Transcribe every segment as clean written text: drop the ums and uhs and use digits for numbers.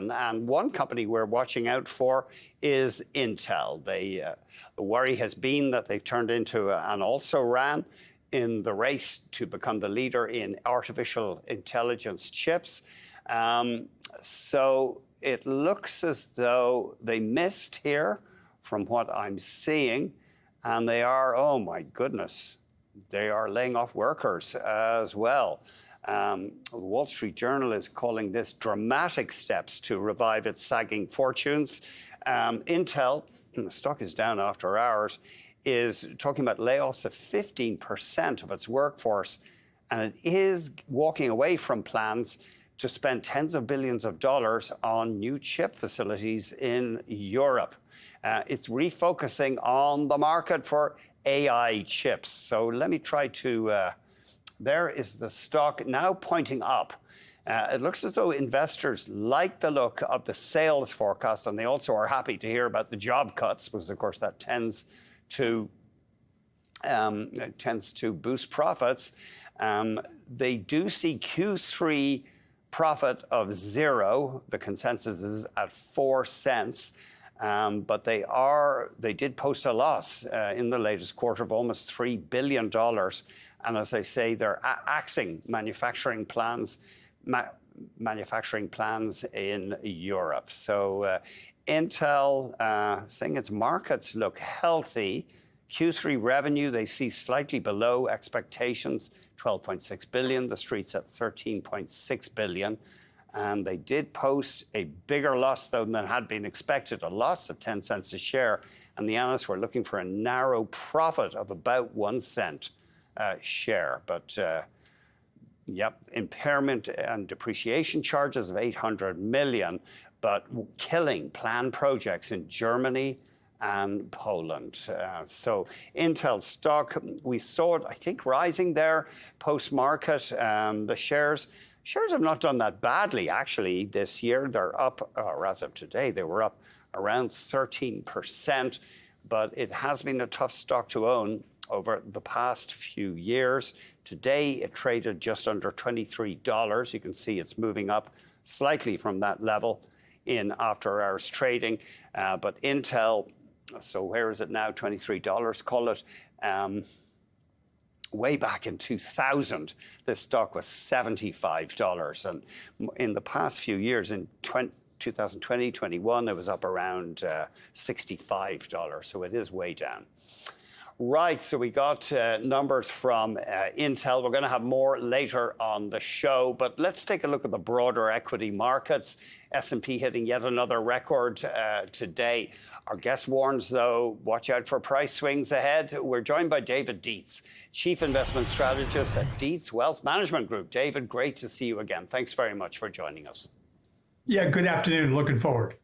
reason. And one company we're watching out for is Intel. The worry has been that they've turned into an also-ran in the race to become the leader in artificial intelligence chips. So it looks as though they missed here from what I'm seeing. And they are, oh my goodness, they are laying off workers as well. The Wall Street Journal is calling this dramatic steps to revive its sagging fortunes. Intel, and the stock is down after hours, is talking about layoffs of 15% of its workforce, and it is walking away from plans to spend tens of billions of dollars on new chip facilities in Europe. It's refocusing on the market for AI chips. So let me try to, there is the stock now pointing up. It looks as though investors like the look of the sales forecast, and they also are happy to hear about the job cuts, because of course that tends to boost profits. They do see Q3 profit of 0. The consensus is at 4 cents. But they did post a loss in the latest quarter of almost $3 billion. And as I say, they're axing manufacturing plans in Europe. So Intel saying its markets look healthy. Q3 revenue, they see slightly below expectations, 12.6 billion. The street's at 13.6 billion. And they did post a bigger loss, though, than had been expected, a loss of 10 cents a share. And the analysts were looking for a narrow profit of about 1 cent a share. But, yep, impairment and depreciation charges of 800 million, but killing planned projects in Germany and Poland. So Intel stock, we saw it, I think, rising there post-market. The shares have not done that badly, actually, this year. They're up, or as of today, they were up around 13%. But it has been a tough stock to own over the past few years. Today, it traded just under $23. You can see it's moving up slightly from that level in after-hours trading. But Intel, so where is it now? $23, call it. Way back in 2000, this stock was $75. And in the past few years, in 2020, 21, it was up around $65. So it is way down. Right, so we got numbers from Intel. We're going to have more later on the show, but let's take a look at the broader equity markets. S&P hitting yet another record today. Our guest warns, though, watch out for price swings ahead. We're joined by David Dietze, Chief Investment Strategist at Dietze Wealth Management Group. David, great to see you again. Thanks very much for joining us. Yeah, good afternoon. Looking forward.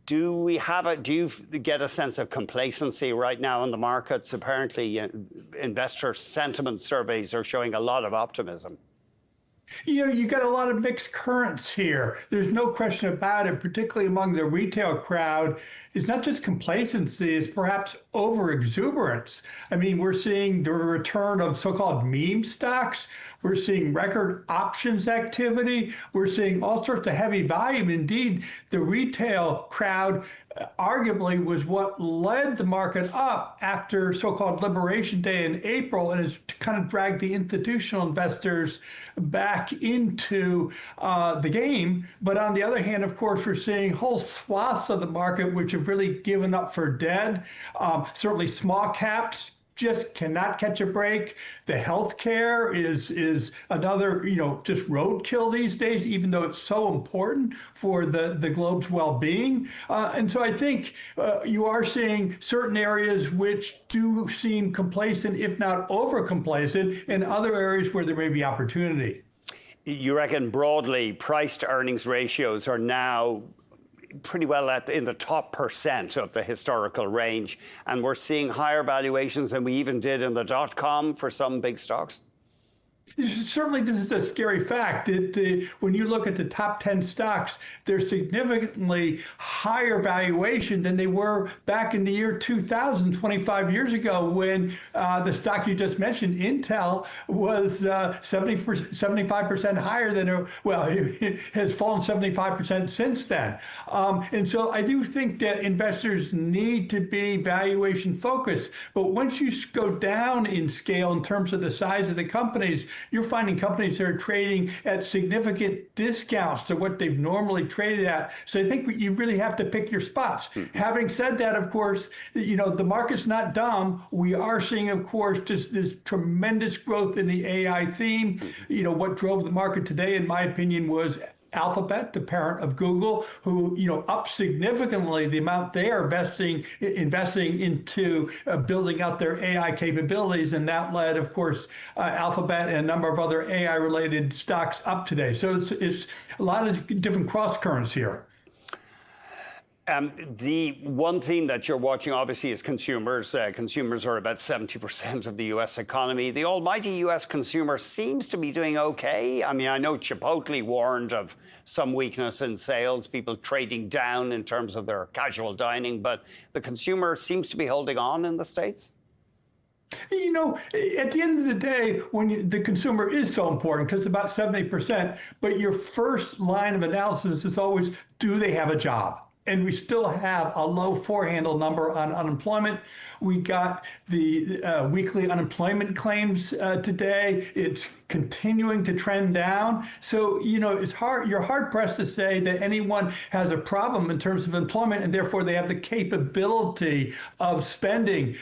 Do you get a sense of complacency right now in the markets? Apparently, investor sentiment surveys are showing a lot of optimism. You know, you got a lot of mixed currents here. There's no question about it, particularly among the retail crowd. It's not just complacency, it's perhaps over-exuberance. I mean, we're seeing the return of so-called meme stocks. We're seeing record options activity. We're seeing all sorts of heavy volume. Indeed, the retail crowd arguably was what led the market up after so-called Liberation Day in April, and has kind of dragged the institutional investors back into the game. But on the other hand, of course, we're seeing whole swaths of the market which have really given up for dead. Certainly small caps just cannot catch a break. The healthcare is another, just roadkill these days, even though it's so important for the globe's well-being. And so I think you are seeing certain areas which do seem complacent, if not over-complacent, and other areas where there may be opportunity. You reckon broadly price to earnings ratios are now pretty well in the top % of the historical range, and we're seeing higher valuations than we even did in the .com for some big stocks? Certainly, this is a scary fact that when you look at the top 10 stocks, they're significantly higher valuation than they were back in the year 2000, 25 years ago, when the stock you just mentioned, Intel, was 75% higher than, well, it has fallen 75% since then. And so I do think that investors need to be valuation focused. But once you go down in scale in terms of the size of the companies, you're finding companies that are trading at significant discounts to what they've normally traded at. So I think you really have to pick your spots. Having said that, of course, the market's not dumb. We are seeing, of course, just this tremendous growth in the AI theme. What drove the market today, in my opinion, was Alphabet, the parent of Google, who up significantly the amount they are investing into building out their AI capabilities, and that led, of course, Alphabet and a number of other AI-related stocks up today. So it's a lot of different cross currents here. The one theme that you're watching, obviously, is consumers. Consumers are about 70% of the U.S. economy. The almighty U.S. consumer seems to be doing okay. I mean, I know Chipotle warned of some weakness in sales, people trading down in terms of their casual dining, but the consumer seems to be holding on in the States. At the end of the day, the consumer is so important because about 70%, but your first line of analysis is always, do they have a job? And we still have a low four-handle number on unemployment. We got the weekly unemployment claims today. It's continuing to trend down. So, you're hard pressed to say that anyone has a problem in terms of employment, and therefore they have the capability of spending.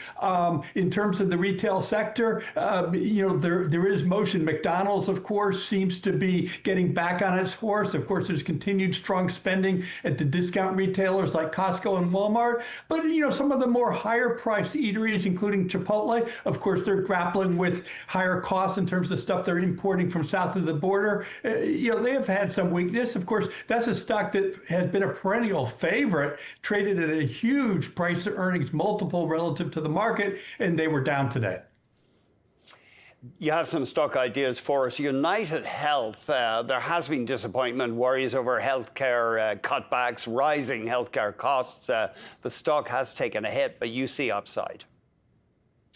In terms of the retail sector, there is motion. McDonald's, of course, seems to be getting back on its horse. Of course, there's continued strong spending at the discount retailers like Costco and Walmart. But, some of the more higher priced eateries, including Chipotle, of course, they're grappling with higher costs in terms of stuff they're importing from south of the border. They have had some weakness. Of course, that's a stock that has been a perennial favorite, traded at a huge price to earnings multiple relative to the market, and they were down today. You have some stock ideas for us. UnitedHealth, there has been disappointment, worries over healthcare cutbacks, rising healthcare costs. The stock has taken a hit, but you see upside.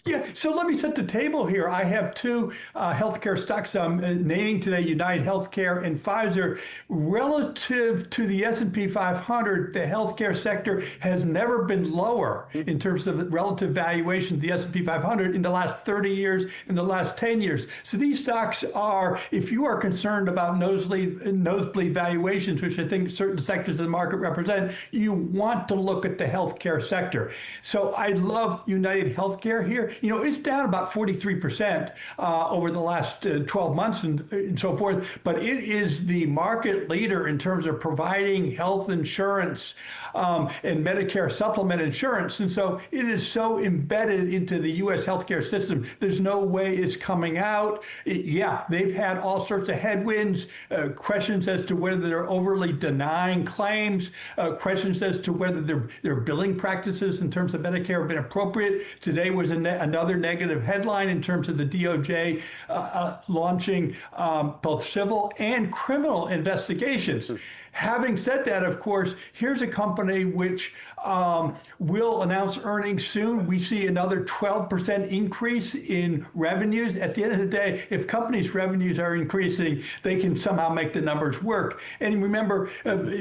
Yeah, so let me set the table here. I have two healthcare stocks I'm naming today, UnitedHealthcare and Pfizer. Relative to the S&P 500, the healthcare sector has never been lower in terms of relative valuation of the S&P 500 in the last 30 years, in the last 10 years. So these stocks are, if you are concerned about nosebleed valuations, which I think certain sectors of the market represent, you want to look at the healthcare sector. So I love UnitedHealthcare here. It's down about 43% over the last 12 months and so forth, but it is the market leader in terms of providing health insurance and Medicare supplement insurance. And so it is so embedded into the U.S. healthcare system. There's no way it's coming out. They've had all sorts of headwinds, questions as to whether they're overly denying claims, questions as to whether their billing practices in terms of Medicare have been appropriate. Today was another negative headline in terms of the DOJ launching both civil and criminal investigations. Having said that, of course, here's a company which will announce earnings soon. We see another 12% increase in revenues. At the end of the day, if companies' revenues are increasing, they can somehow make the numbers work. And remember,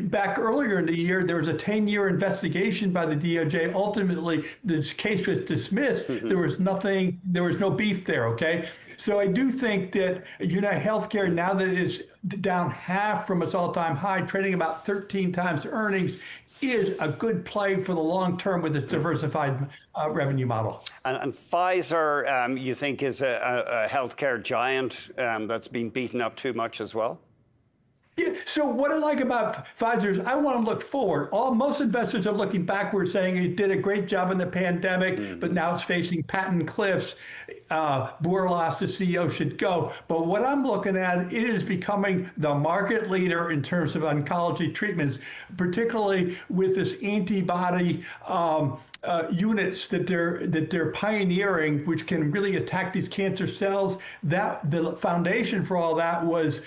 back earlier in the year, there was a 10-year investigation by the DOJ. Ultimately, this case was dismissed. There was no beef there, okay? So I do think that UnitedHealthcare, now that it's down half from its all-time high, trading about 13 times earnings, is a good play for the long term with its diversified revenue model. And Pfizer, you think, is a healthcare giant that's been beaten up too much as well? Yeah, so what I like about Pfizer is I want to look forward. Most investors are looking backward, saying it did a great job in the pandemic, but now it's facing patent cliffs. Bourlas, the CEO, should go. But what I'm looking at, it is becoming the market leader in terms of oncology treatments, particularly with this antibody units that they're pioneering, which can really attack these cancer cells. That the foundation for all that was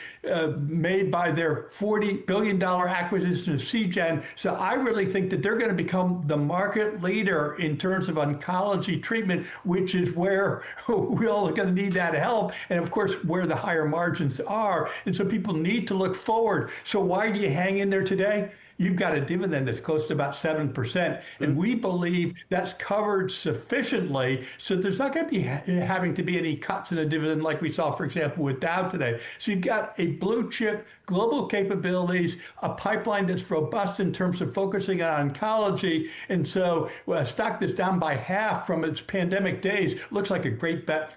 made by their $40 billion acquisition of Seagen. So I really think that they're going to become the market leader in terms of oncology treatment, which is where we're all going to need that help, and of course where the higher margins are. And so people need to look forward. So why do you hang in there today? You've got a dividend that's close to about 7%. And we believe that's covered sufficiently. So there's not going to be having to be any cuts in a dividend like we saw, for example, with Dow today. So you've got a blue chip, global capabilities, a pipeline that's robust in terms of focusing on oncology. And so a stock that's down by half from its pandemic days looks like a great bet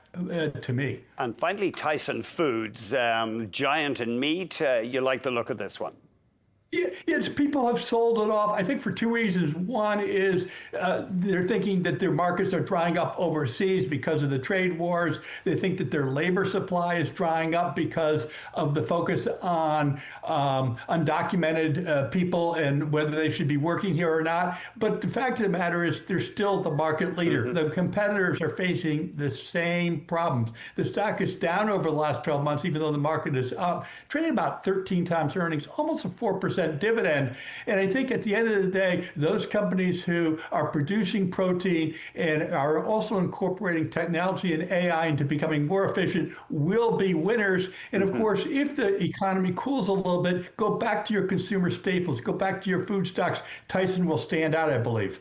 to me. And finally, Tyson Foods, giant in meat. You like the look of this one? Yes, people have sold it off, I think, for two reasons. One is they're thinking that their markets are drying up overseas because of the trade wars. They think that their labor supply is drying up because of the focus on undocumented people and whether they should be working here or not. But the fact of the matter is they're still the market leader. The competitors are facing the same problems. The stock is down over the last 12 months, even though the market is up, trading about 13 times earnings, almost a 4% dividend. And I think at the end of the day, those companies who are producing protein and are also incorporating technology and AI into becoming more efficient will be winners. And of course, if the economy cools a little bit, go back to your consumer staples, go back to your food stocks. Tyson will stand out, I believe.